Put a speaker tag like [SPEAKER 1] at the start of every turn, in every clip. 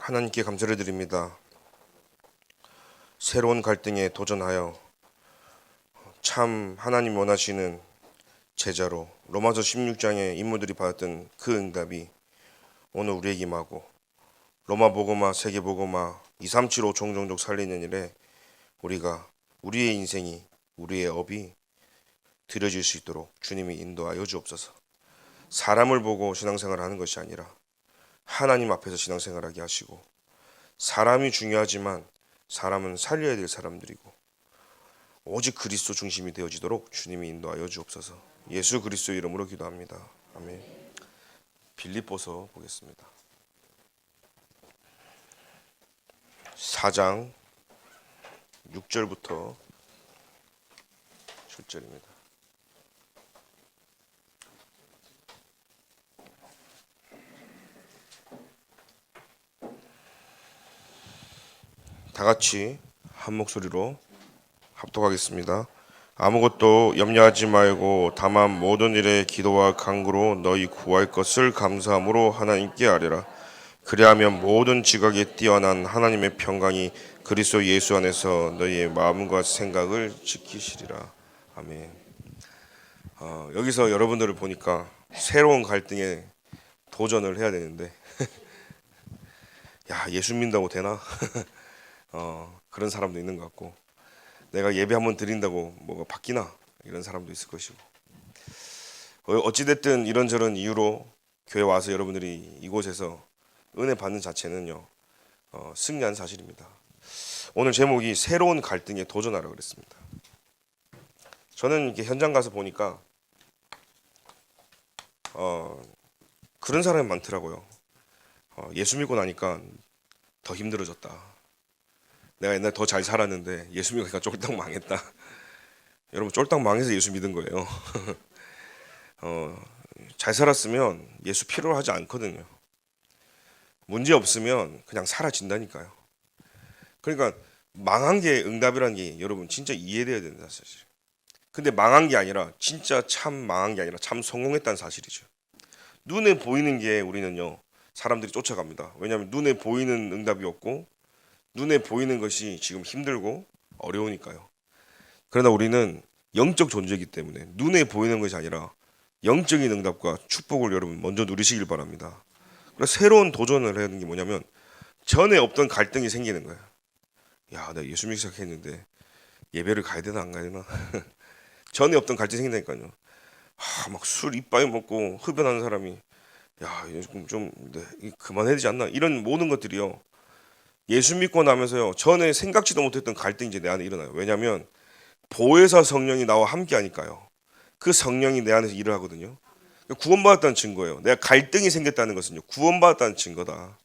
[SPEAKER 1] 하나님께 감사를 드립니다. 새로운 갈등에 도전하여 참 하나님 원하시는 제자로 로마서 16장의 인물들이 받았던 그 응답이 오늘 우리에게 임하고 로마 복음화, 세계 복음화, 2, 3, 7, 5 종종족 살리는 일에 우리가 우리의 인생이 우리의 업이 드려질 수 있도록 주님이 인도하여 주옵소서. 사람을 보고 신앙생활을 하는 것이 아니라 하나님 앞에서 신앙생활하게 하시고, 사람이 중요하지만 사람은 살려야 될 사람들이고 오직 그리스도 중심이 되어지도록 주님이 인도하여 주옵소서. 예수 그리스도 이름으로 기도합니다. 아멘. 빌립보서 보겠습니다. 4장 6절부터 7절입니다. 다 같이 한 목소리로 합독하겠습니다. 아무것도 염려하지 말고 다만 모든 일에 기도와 간구로 너희 구할 것을 감사함으로 하나님께 아뢰라. 그리하면 모든 지각에 뛰어난 하나님의 평강이 그리스도 예수 안에서 너희의 마음과 생각을 지키시리라. 아멘. 여기서 여러분들을 보니까 새로운 갈등에 도전을 해야 되는데 야, 예수 믿는다고 되나? 그런 사람도 있는 것 같고, 내가 예배 한번 드린다고 뭐가 바뀌나? 이런 사람도 있을 것이고, 어찌됐든 이런저런 이유로 교회 와서 여러분들이 이곳에서 은혜 받는 자체는요, 승리한 사실입니다. 오늘 제목이 새로운 갈등에 도전하라 그랬습니다. 저는 이렇게 현장 가서 보니까 그런 사람이 많더라고요. 예수 믿고 나니까 더 힘들어졌다. 내가 옛날에 더 잘 살았는데 예수 믿으니까 쫄딱 망했다. 여러분, 쫄딱 망해서 예수 믿은 거예요. 잘 살았으면 예수 필요로 하지 않거든요. 문제 없으면 그냥 사라진다니까요. 그러니까 망한 게 응답이라는 게 여러분 진짜 이해돼야 된다 사실. 근데 망한 게 아니라 진짜 참 망한 게 아니라 참 성공했다는 사실이죠. 눈에 보이는 게 우리는요, 사람들이 쫓아갑니다. 왜냐하면 눈에 보이는 응답이 없고 눈에 보이는 것이 지금 힘들고 어려우니까요. 그러나 우리는 영적 존재이기 때문에 눈에 보이는 것이 아니라 영적인 응답과 축복을 여러분 먼저 누리시길 바랍니다. 그래서 새로운 도전을 해야 하는 게 뭐냐면 전에 없던 갈등이 생기는 거예요. 야, 나 예수 믿기 시작했는데 예배를 가야 되나 안 가야 되나? 전에 없던 갈등이 생긴다니까요. 막 술 이빠이 먹고 흡연하는 사람이 야, 좀 그만해야 되지 않나? 이런 모든 것들이요, 예수 믿고 나면서요, 전에 생각지도 못했던 갈등이 이제 내 안에 일어나요. 왜냐하면 보혜사 성령이 나와 함께 하니까요. 그 성령이 내 안에서 일을 하거든요. 구원받았다는 증거예요. 내가 갈등이 생겼다는 것은요, 구원받았다는 증거다.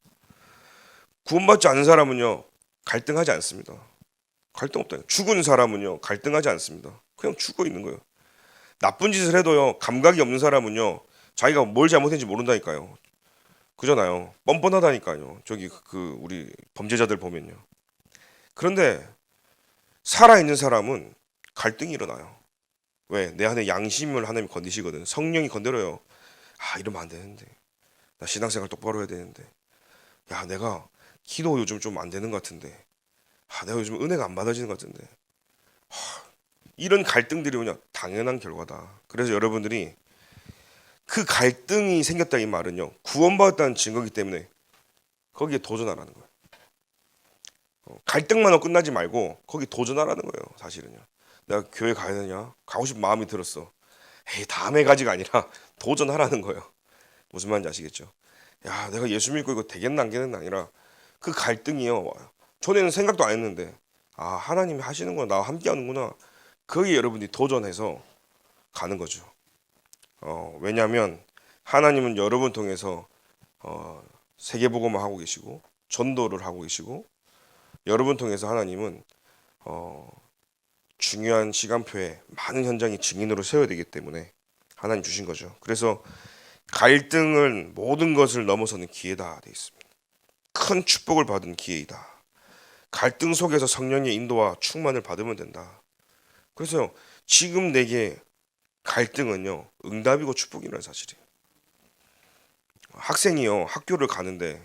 [SPEAKER 1] 구원받지 않은 사람은요, 갈등하지 않습니다. 갈등 없다. 죽은 사람은요, 갈등하지 않습니다. 그냥 죽어 있는 거예요. 나쁜 짓을 해도요, 감각이 없는 사람은요, 자기가 뭘 잘못했는지 모른다니까요. 그잖아요. 뻔뻔하다니까요. 저기 우리 범죄자들 보면요. 그런데 살아있는 사람은 갈등이 일어나요. 왜? 내 안에 양심을 하나님이 건드시거든. 성령이 건드려요. 아, 이러면 안 되는데. 나 신앙생활 똑바로 해야 되는데. 야, 내가 기도 요즘 좀 안 되는 것 같은데. 아, 내가 요즘 은혜가 안 받아지는 것 같은데. 이런 갈등들이 그냥 당연한 결과다. 그래서 여러분들이 그 갈등이 생겼다 이 말은요, 구원받았다는 증거이기 때문에 거기에 도전하라는 거예요. 갈등만으로 끝나지 말고 거기 도전하라는 거예요. 사실은요, 내가 교회 가야 되냐, 가고 싶은 마음이 들었어. 에이, 다음에 가지가 아니라 도전하라는 거예요. 무슨 말인지 아시겠죠? 야, 내가 예수 믿고 이거 되겠나 안 되겠나 아니라 그 갈등이요, 전에는 생각도 안 했는데 아, 하나님이 하시는구나, 나와 함께 하는구나. 거기에 여러분들이 도전해서 가는 거죠. 왜냐하면 하나님은 여러분 통해서 세계복음을 하고 계시고 전도를 하고 계시고, 여러분 통해서 하나님은 중요한 시간표에 많은 현장이 증인으로 세워야 되기 때문에 하나님 주신 거죠. 그래서 갈등은 모든 것을 넘어서는 기회다 되어 있습니다. 큰 축복을 받은 기회이다. 갈등 속에서 성령의 인도와 충만을 받으면 된다. 그래서 지금 내게 갈등은요, 응답이고 축복이라는 사실이에요. 학생이요, 학교를 가는데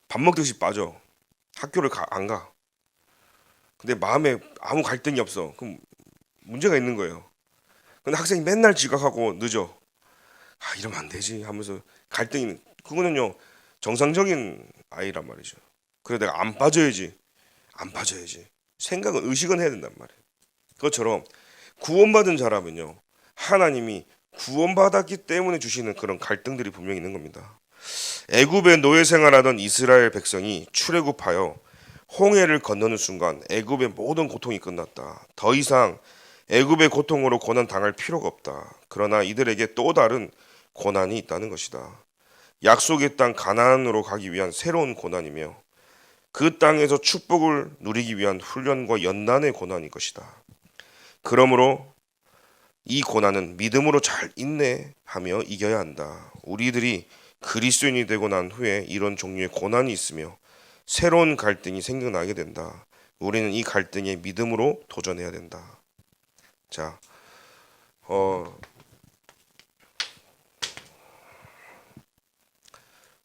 [SPEAKER 1] 밥 먹듯이 빠져. 학교를 안 가. 근데 마음에 아무 갈등이 없어. 그럼 문제가 있는 거예요. 근데 학생이 맨날 지각하고 늦어. 아, 이러면 안 되지 하면서 갈등이, 그거는요 정상적인 아이란 말이죠. 그래 내가 안 빠져야지, 안 빠져야지. 생각은, 의식은 해야 된단 말이에요. 그것처럼 구원받은 자라면요, 하나님이 구원받았기 때문에 주시는 그런 갈등들이 분명히 있는 겁니다. 애굽의 노예 생활하던 이스라엘 백성이 출애굽하여 홍해를 건너는 순간 애굽의 모든 고통이 끝났다. 더 이상 애굽의 고통으로 고난 당할 필요가 없다. 그러나 이들에게 또 다른 고난이 있다는 것이다. 약속의 땅 가나안으로 가기 위한 새로운 고난이며 그 땅에서 축복을 누리기 위한 훈련과 연단의 고난일 것이다. 그러므로 이 고난은 믿음으로 잘 인내하며 이겨야 한다. 우리들이 그리스도인이 되고 난 후에 이런 종류의 고난이 있으며 새로운 갈등이 생겨나게 된다. 우리는 이 갈등에 믿음으로 도전해야 된다. 자,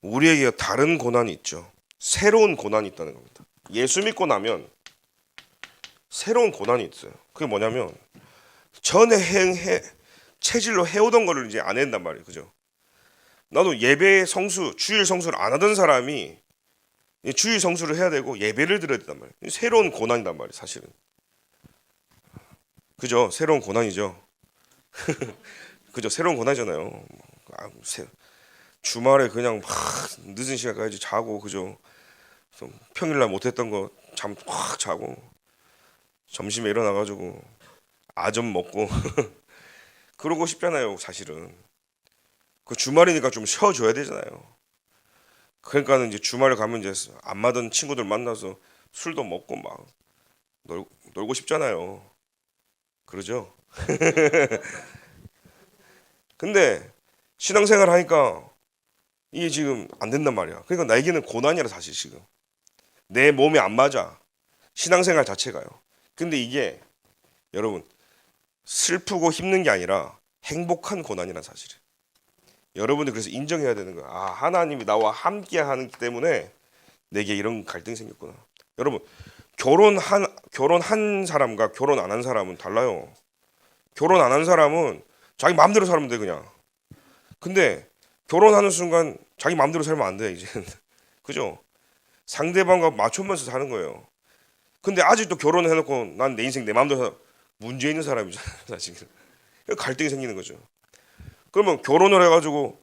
[SPEAKER 1] 우리에게 다른 고난이 있죠. 새로운 고난이 있다는 겁니다. 예수 믿고 나면 새로운 고난이 있어요. 그게 뭐냐면 전에 체질로 해오던 거를 이제 안 한단 말이에요. 그죠? 나도 예배 성수, 주일 성수를 안 하던 사람이 주일 성수를 해야 되고 예배를 드려야 된단 말이에요. 새로운 고난이란 말이에요, 사실은. 그죠? 새로운 고난이죠. 그죠? 새로운 고난이잖아요. 주말에 그냥 막 늦은 시간까지 자고, 그죠? 평일날 못했던 거 잠 확 자고, 점심에 일어나가지고 아점 먹고 그러고 싶잖아요, 사실은. 그 주말이니까 좀 쉬어줘야 되잖아요. 그러니까는 이제 주말에 가면 이제 안 맞은 친구들 만나서 술도 먹고 막 놀고 싶잖아요. 그러죠? 근데 신앙생활 하니까 이게 지금 안 된단 말이야. 그러니까 나에게는 고난이라, 사실 지금. 내 몸에 안 맞아. 신앙생활 자체가요. 근데 이게 여러분 슬프고 힘든 게 아니라 행복한 고난이란 사실이에요. 여러분들 그래서 인정해야 되는 거야. 아, 하나님이 나와 함께 하기 때문에 내게 이런 갈등이 생겼구나. 여러분, 결혼한 사람과 결혼 안 한 사람은 달라요. 결혼 안 한 사람은 자기 마음대로 살면 돼, 그냥. 근데 결혼하는 순간 자기 마음대로 살면 안 돼, 이제. 그죠? 상대방과 맞춰면서 사는 거예요. 근데 아직도 결혼을 해놓고 난 내 인생 내 마음대로 문제 있는 사람이잖아요, 사실. 갈등이 생기는 거죠. 그러면 결혼을 해가지고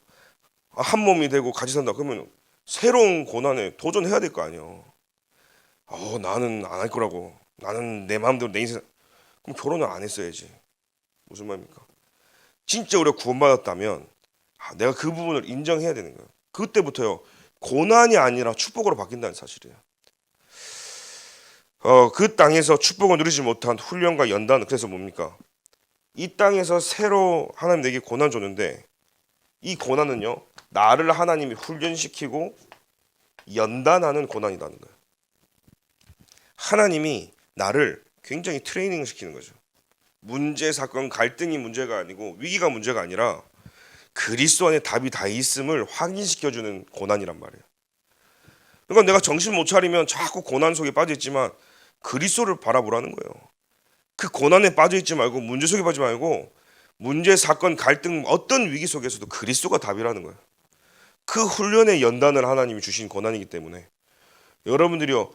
[SPEAKER 1] 한 몸이 되고 같이 산다. 그러면 새로운 고난에 도전해야 될 거 아니에요. 나는 안 할 거라고. 나는 내 마음대로 내 인생. 그럼 결혼을 안 했어야지. 무슨 말입니까? 진짜 우리가 구원받았다면 내가 그 부분을 인정해야 되는 거예요. 그때부터요, 고난이 아니라 축복으로 바뀐다는 사실이에요. 그 땅에서 축복을 누리지 못한 훈련과 연단, 그래서 뭡니까? 이 땅에서 새로 하나님 내게 고난 줬는데 이 고난은요, 나를 하나님이 훈련시키고 연단하는 고난이라는 거예요. 하나님이 나를 굉장히 트레이닝을 시키는 거죠. 문제, 사건, 갈등이 문제가 아니고 위기가 문제가 아니라 그리스도 안에 답이 다 있음을 확인시켜주는 고난이란 말이에요. 그러니까 내가 정신 못 차리면 자꾸 고난 속에 빠져 있지만 그리스도를 바라보라는 거예요. 그 고난에 빠져 있지 말고, 문제 속에 빠지지 말고, 문제, 사건, 갈등, 어떤 위기 속에서도 그리스도가 답이라는 거예요. 그 훈련의 연단을 하나님이 주신 고난이기 때문에 여러분들이요,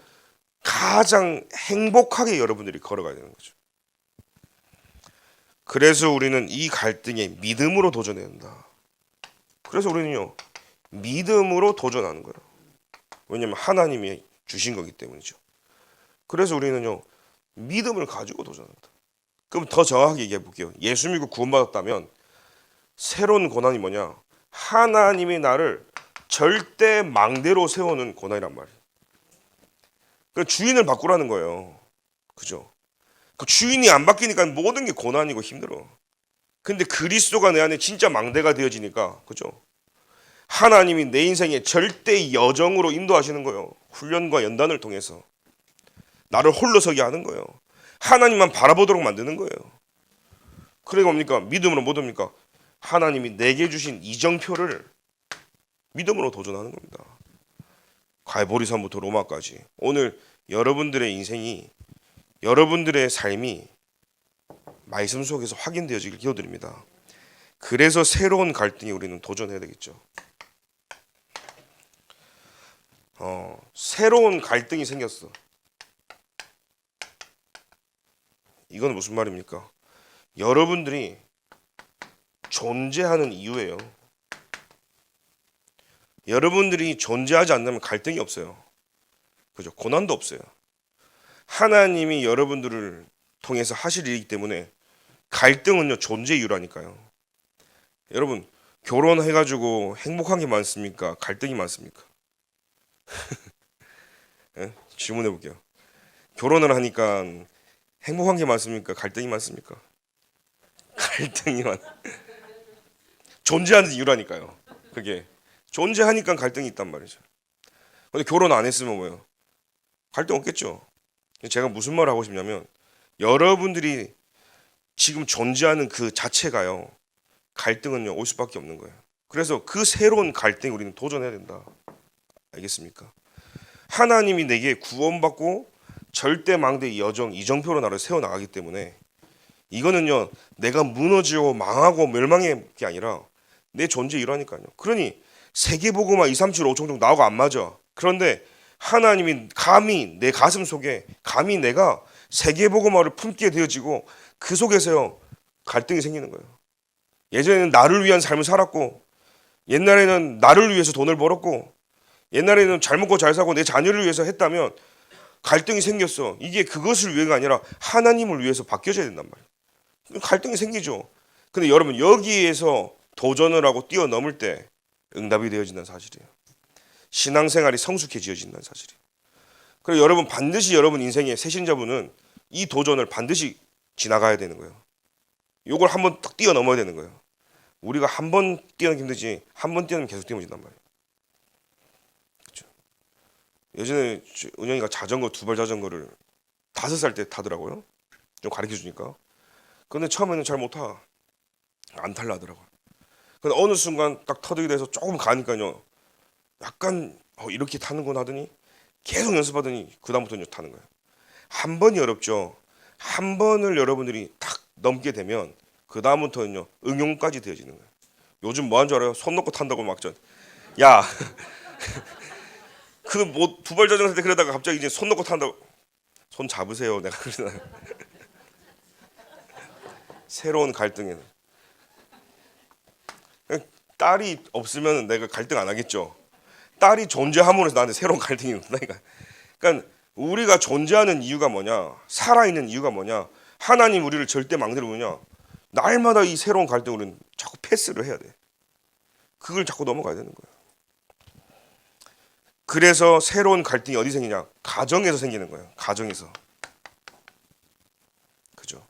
[SPEAKER 1] 가장 행복하게 여러분들이 걸어가야 되는 거죠. 그래서 우리는 이 갈등에 믿음으로 도전해야 한다. 그래서 우리는요, 믿음으로 도전하는 거예요. 왜냐하면 하나님이 주신 거기 때문이죠. 그래서 우리는요, 믿음을 가지고 도전한다. 그럼 더 정확하게 얘기해 볼게요. 예수 믿고 구원받았다면 새로운 고난이 뭐냐? 하나님이 나를 절대 망대로 세우는 고난이란 말이에요. 그 주인을 바꾸라는 거예요. 그죠? 그 주인이 안 바뀌니까 모든 게 고난이고 힘들어. 근데 그리스도가 내 안에 진짜 망대가 되어지니까, 그죠? 하나님이 내 인생에 절대 여정으로 인도하시는 거예요. 훈련과 연단을 통해서 나를 홀로 서게 하는 거예요. 하나님만 바라보도록 만드는 거예요. 그래 뭡니까? 믿음으로 뭐 됩니까? 하나님이 내게 주신 이정표를 믿음으로 도전하는 겁니다. 갈보리산부터 로마까지. 오늘 여러분들의 인생이, 여러분들의 삶이 말씀 속에서 확인되어지길 기도드립니다. 그래서 새로운 갈등에 우리는 도전해야 되겠죠. 새로운 갈등이 생겼어. 이건 무슨 말입니까? 여러분들이 존재하는 이유예요. 여러분들이 존재하지 않으면 갈등이 없어요. 그죠? 고난도 없어요. 하나님이 여러분들을 통해서 하실 일이기 때문에 갈등은요 존재 이유라니까요. 여러분 결혼해가지고 행복한 게 많습니까? 갈등이 많습니까? 예? 질문해 볼게요. 결혼을 하니까 행복한 게 많습니까? 갈등이 많습니까? 갈등이 많. 존재하는 이유라니까요. 그게 존재하니까 갈등이 있단 말이죠. 근데 결혼 안 했으면 뭐예요? 갈등 없겠죠. 제가 무슨 말을 하고 싶냐면 여러분들이 지금 존재하는 그 자체가요 갈등은요 올 수밖에 없는 거예요. 그래서 그 새로운 갈등에 우리는 도전해야 된다. 알겠습니까? 하나님이 내게 구원받고 절대 망대의 여정 이정표로 나를 세워나가기 때문에 이거는요 내가 무너지고 망하고 멸망의 게 아니라 내 존재 이유라니까요. 그러니 세계복음화 2, 3, 7, 5종 종 나하고 안 맞아. 그런데 하나님이 감히 내 가슴 속에 감히 내가 세계복음화를 품게 되어지고 그 속에서요 갈등이 생기는 거예요. 예전에는 나를 위한 삶을 살았고 옛날에는 나를 위해서 돈을 벌었고 옛날에는 잘 먹고 잘 사고 내 자녀를 위해서 했다면 갈등이 생겼어. 이게 그것을 위해가 아니라 하나님을 위해서 바뀌어져야 된단 말이에요. 갈등이 생기죠. 근데 여러분 여기에서 도전을 하고 뛰어넘을 때 응답이 되어진다는 사실이에요. 신앙생활이 성숙해지어진다는 사실이에요. 그래서 여러분 반드시 여러분 인생의 새신자분은 이 도전을 반드시 지나가야 되는 거예요. 요걸 한번 딱 뛰어넘어야 되는 거예요. 우리가 한 번 뛰어넘기 힘들지 한 번 뛰어넘으면 계속 뛰어넘진단 말이에요. 그렇죠? 예전에 은영이가 자전거 두발 자전거를 5살 때 타더라고요. 좀 가르쳐 주니까. 근데 처음에는 잘 못 타. 안 탈라 하더라고요. 근데 어느 순간 딱 터득이 돼서 조금 가니까요. 약간 이렇게 타는구나 하더니 계속 연습하더니 그다음부터는 타는 거예요. 한 번이 어렵죠. 한 번을 여러분들이 딱 넘게 되면 그다음부터는요 응용까지 되어지는 거예요. 요즘 뭐 하는 줄 알아요? 손 놓고 탄다고 막 야 그 뭐 두발 자전거 때 그러다가 갑자기 이제 손 놓고 탄다고 손 잡으세요. 내가 그러잖아요. 새로운 갈등에는 딸이 없으면 내가 갈등 안 하겠죠. 딸이 존재함으로 해서 나한테 새로운 갈등이 온다니까. 그러니까 우리가 존재하는 이유가 뭐냐, 살아있는 이유가 뭐냐, 하나님 우리를 절대 망대로 보냐, 날마다 이 새로운 갈등을 자꾸 패스를 해야 돼. 그걸 자꾸 넘어가야 되는 거예요. 그래서 새로운 갈등이 어디 생기냐? 가정에서 생기는 거예요. 가정에서. 그죠?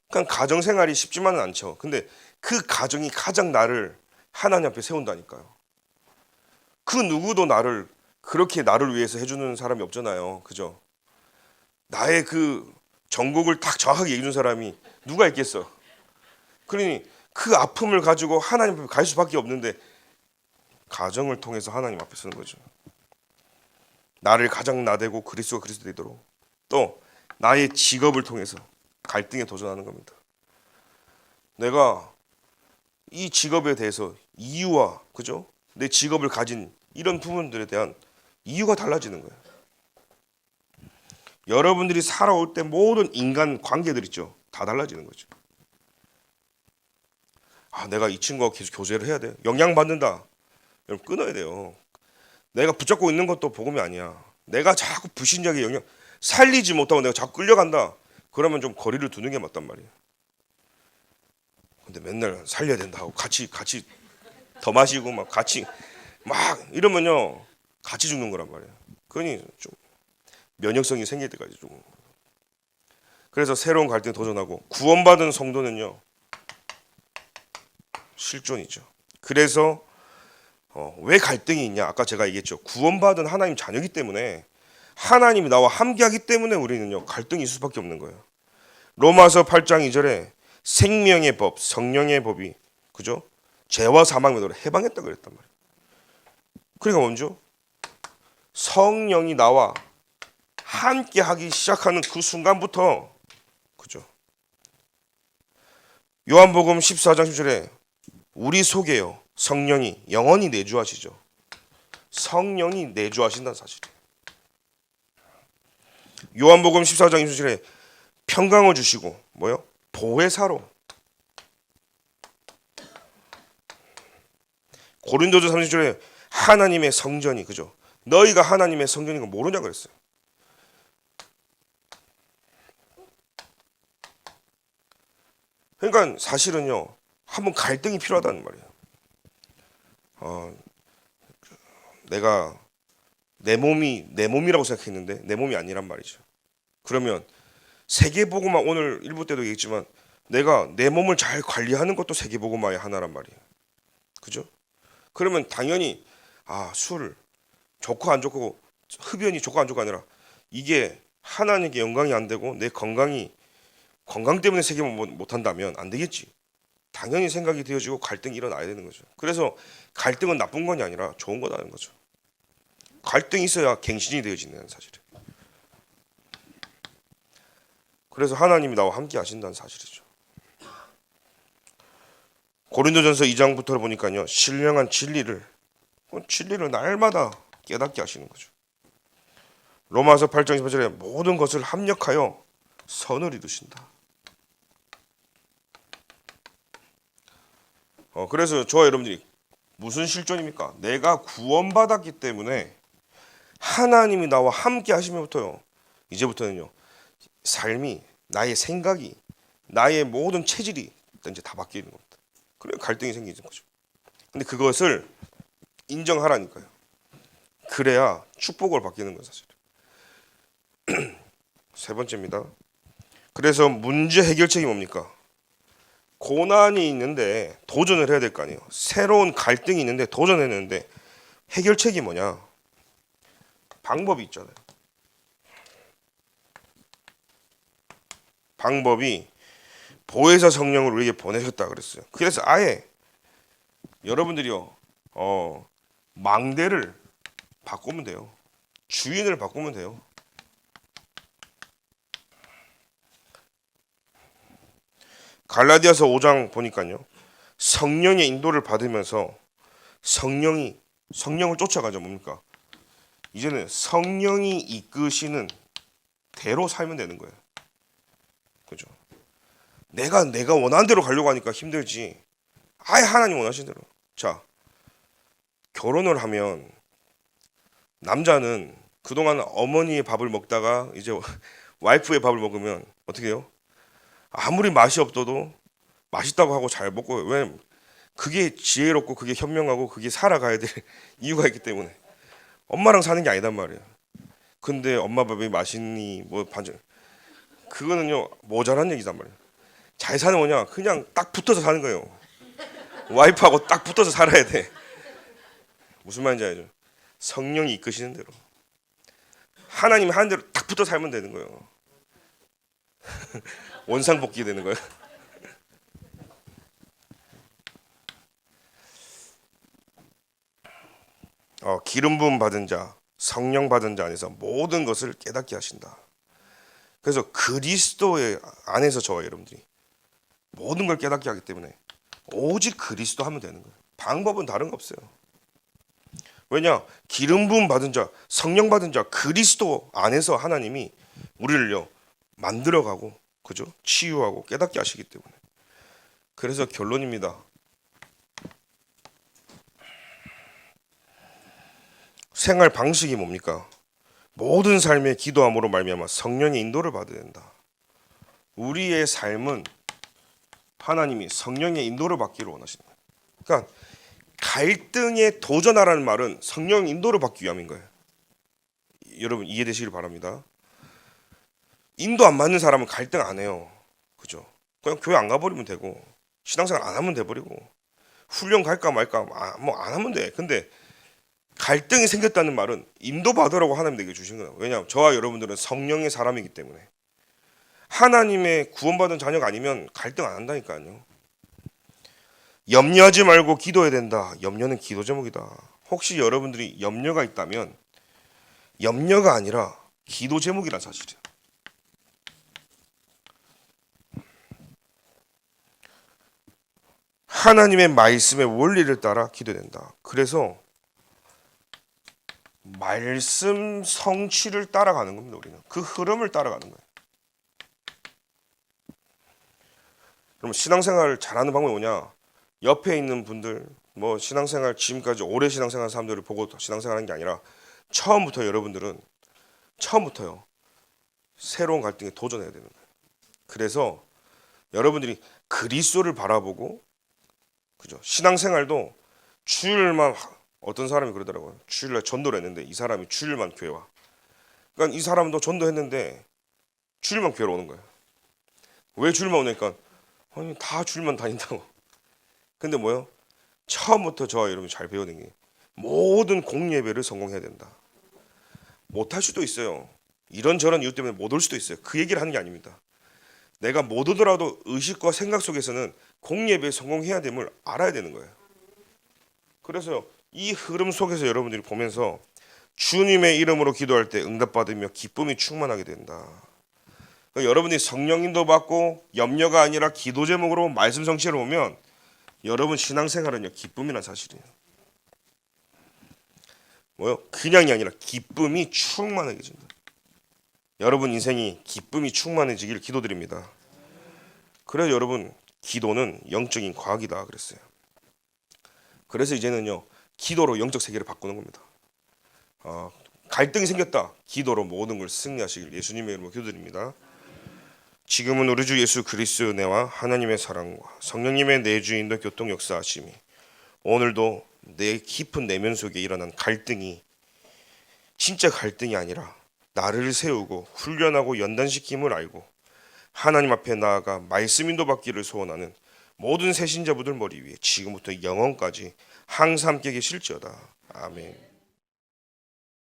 [SPEAKER 1] 그러니까 가정 생활이 쉽지만은 않죠. 근데 그 가정이 가장 나를 하나님 앞에 세운다니까요. 그 누구도 나를 그렇게 나를 위해서 해주는 사람이 없잖아요. 그죠? 나의 그 정곡을 딱 정확하게 얘기해준 사람이 누가 있겠어? 그러니 그 아픔을 가지고 하나님 앞에 갈 수밖에 없는데 가정을 통해서 하나님 앞에 서는 거죠. 나를 가장 나대고 그리스도가 그리스도 되도록 또 나의 직업을 통해서 갈등에 도전하는 겁니다. 내가 이 직업에 대해서 이유와 그죠? 내 직업을 가진 이런 부분들에 대한 이유가 달라지는 거예요. 여러분들이 살아올 때 모든 인간 관계들 있죠. 다 달라지는 거죠. 내가 이 친구와 계속 교제를 해야 돼. 영향받는다. 여러분 끊어야 돼요. 내가 붙잡고 있는 것도 복음이 아니야. 내가 자꾸 불신자에게 영향 살리지 못하고 내가 자꾸 끌려간다. 그러면 좀 거리를 두는 게 맞단 말이에요. 근데 맨날 살려야 된다 하고 같이 더 마시고 막 같이 막 이러면요 같이 죽는 거란 말이에요. 그러니 좀 면역성이 생길 때까지 좀. 그래서 새로운 갈등에 도전하고 구원받은 성도는요 실존이죠. 그래서 왜 갈등이 있냐? 아까 제가 얘기했죠. 구원받은 하나님 자녀이기 때문에 하나님이 나와 함께하기 때문에 우리는요 갈등이 있을 수밖에 없는 거예요. 로마서 8장 2절에 생명의 법, 성령의 법이 그죠? 죄와 사망의 도를 해방했다 그랬단 말이에요. 그러니까 먼저 성령이 나와 함께 하기 시작하는 그 순간부터, 그죠? 요한복음 14장 10절에 우리 속에요 성령이 영원히 내주하시죠. 성령이 내주하신다는 사실이에요. 요한복음 14장 20절에 평강을 주시고 뭐요? 보혜사로. 고린도서 30절에 하나님의 성전이, 그죠? 너희가 하나님의 성전인 거 모르냐 그랬어요. 그러니까 사실은요, 한번 갈등이 필요하다는 말이에요. 내가 내 몸이 내 몸이라고 생각했는데 내 몸이 아니란 말이죠. 그러면 세계복음화, 오늘 일부 때도 얘기했지만 내가 내 몸을 잘 관리하는 것도 세계복음화의 하나란 말이에요. 그죠? 그러면 당연히 술 좋고 안 좋고, 흡연이 좋고 안 좋고 아니라 이게 하나님께 영광이 안 되고 내 건강 때문에 세계복음 못 한다면 안 되겠지. 당연히 생각이 되어지고 갈등이 일어나야 되는 거죠. 그래서 갈등은 나쁜 건 아니라 좋은 거다는 거죠. 갈등이 있어야 갱신이 되어지는 사실이에요. 그래서 하나님이 나와 함께 하신다는 사실이죠. 고린도전서 2장부터 보니까요, 신령한 진리를 날마다 깨닫게 하시는 거죠. 로마서 8장 28절에 모든 것을 합력하여 선을 이루신다. 그래서 저와 여러분들이 무슨 실존입니까? 내가 구원받았기 때문에 하나님이 나와 함께 하시면부터요, 이제부터는요, 삶이, 나의 생각이, 나의 모든 체질이 이제 다 바뀌는 겁니다. 그래 갈등이 생기는 거죠. 근데 그것을 인정하라니까요. 그래야 축복을 받기는 거예요, 사실. 세 번째입니다. 그래서 문제 해결책이 뭡니까? 고난이 있는데 도전을 해야 될 거 아니에요. 새로운 갈등이 있는데 도전해야 되는데 해결책이 뭐냐? 방법이 있잖아요. 방법이 보혜사 성령을 우리에게 보내셨다 그랬어요. 그래서 아예 여러분들이요, 망대를 바꾸면 돼요. 주인을 바꾸면 돼요. 갈라디아서 5장 보니까요, 성령의 인도를 받으면서 성령을 쫓아가죠. 뭡니까? 이제는 성령이 이끄시는 대로 살면 되는 거예요. 그죠? 내가 원하는 대로 가려고 하니까 힘들지. 아예 하나님 원하신 대로. 자, 결혼을 하면 남자는 그동안 어머니의 밥을 먹다가 이제 와이프의 밥을 먹으면 어떻게 해요? 아무리 맛이 없어도 맛있다고 하고 잘 먹고, 왜? 그게 지혜롭고 그게 현명하고 그게 살아가야 될 이유가 있기 때문에. 엄마랑 사는 게 아니단 말이에요. 근데 엄마 밥이 맛있니 뭐 반전, 그거는요 모자란 얘기단 말이에요. 잘 사는 거냐? 그냥 딱 붙어서 사는 거예요. 와이프하고 딱 붙어서 살아야 돼. 무슨 말인지 알죠? 성령이 이끄시는 대로, 하나님이 하는 대로 딱 붙어 살면 되는 거예요. 원상복귀 되는 거예요. 기름 부음 받은 자, 성령 받은 자 안에서 모든 것을 깨닫게 하신다. 그래서 그리스도의 안에서 저와 여러분들이 모든 걸 깨닫게 하기 때문에 오직 그리스도 하면 되는 거예요. 방법은 다른 거 없어요. 왜냐? 기름 부음 받은 자, 성령 받은 자, 그리스도 안에서 하나님이 우리를요 만들어가고, 그죠? 치유하고 깨닫게 하시기 때문에. 그래서 결론입니다. 생활 방식이 뭡니까? 모든 삶에 기도함으로 말미암아 성령의 인도를 받아야 된다. 우리의 삶은 하나님이 성령의 인도를 받기를 원하시는 거예요. 그러니까 갈등에 도전하라는 말은 성령 인도를 받기 위함인 거예요. 여러분 이해되시길 바랍니다. 인도 안 맞는 사람은 갈등 안 해요. 그죠? 그냥 교회 안 가버리면 되고, 신앙생활 안 하면 돼버리고, 훈련 갈까 말까 뭐 안 하면 돼. 근데 갈등이 생겼다는 말은 인도 받으라고 하나님에게 주신 거예요. 왜냐하면 저와 여러분들은 성령의 사람이기 때문에. 하나님의 구원받은 자녀가 아니면 갈등 안 한다니까요. 염려하지 말고 기도해야 된다. 염려는 기도 제목이다. 혹시 여러분들이 염려가 있다면 염려가 아니라 기도 제목이란 사실이에요. 하나님의 말씀의 원리를 따라 기도된다. 그래서 말씀 성취를 따라가는 겁니다. 우리는 그 흐름을 따라가는 거예요. 그럼 신앙생활을 잘하는 방법이 뭐냐? 옆에 있는 분들, 뭐 신앙생활 지금까지 오래 신앙생활 사람들을 보고 신앙생활하는 게 아니라 처음부터 여러분들은 처음부터요 새로운 갈등에 도전해야 되는 거예요. 그래서 여러분들이 그리스도를 바라보고, 그죠? 신앙생활도 주일만, 어떤 사람이 그러더라고요. 주일날 전도를 했는데 이 사람이 주일만 교회 와. 그러니까 이 사람도 전도했는데 주일만 교회로 오는 거예요. 왜 주일만 오니까 아니 다 주일만 다닌다고. 근데 뭐요? 처음부터 저와 여러분이 잘 배우는 게 모든 공예배를 성공해야 된다. 못할 수도 있어요. 이런저런 이유 때문에 못 올 수도 있어요. 그 얘기를 하는 게 아닙니다. 내가 못 오더라도 의식과 생각 속에서는 공예배에 성공해야 됨을 알아야 되는 거예요. 그래서 이 흐름 속에서 여러분들이 보면서 주님의 이름으로 기도할 때 응답받으며 기쁨이 충만하게 된다. 그러니까 여러분이 성령님도 받고 염려가 아니라 기도 제목으로 말씀 성취를 오면 여러분 신앙생활은요 기쁨이란 사실이에요. 뭐요? 그냥이 아니라 기쁨이 충만해진다. 여러분 인생이 기쁨이 충만해지길 기도드립니다. 그래서 여러분 기도는 영적인 과학이다 그랬어요. 그래서 이제는요 기도로 영적 세계를 바꾸는 겁니다. 갈등이 생겼다. 기도로 모든 걸 승리하시길 예수님의 이름으로 기도드립니다. 지금은 우리 주 예수 그리스도의 은혜와 하나님의 사랑과 성령님의 내주인도 교통 역사하심이 오늘도 내 깊은 내면 속에 일어난 갈등이 진짜 갈등이 아니라 나를 세우고 훈련하고 연단시킴을 알고 하나님 앞에 나아가 말씀 인도받기를 소원하는 모든 새신자분들 머리 위에 지금부터 영원까지 항상 함께 계실지어다. 아멘.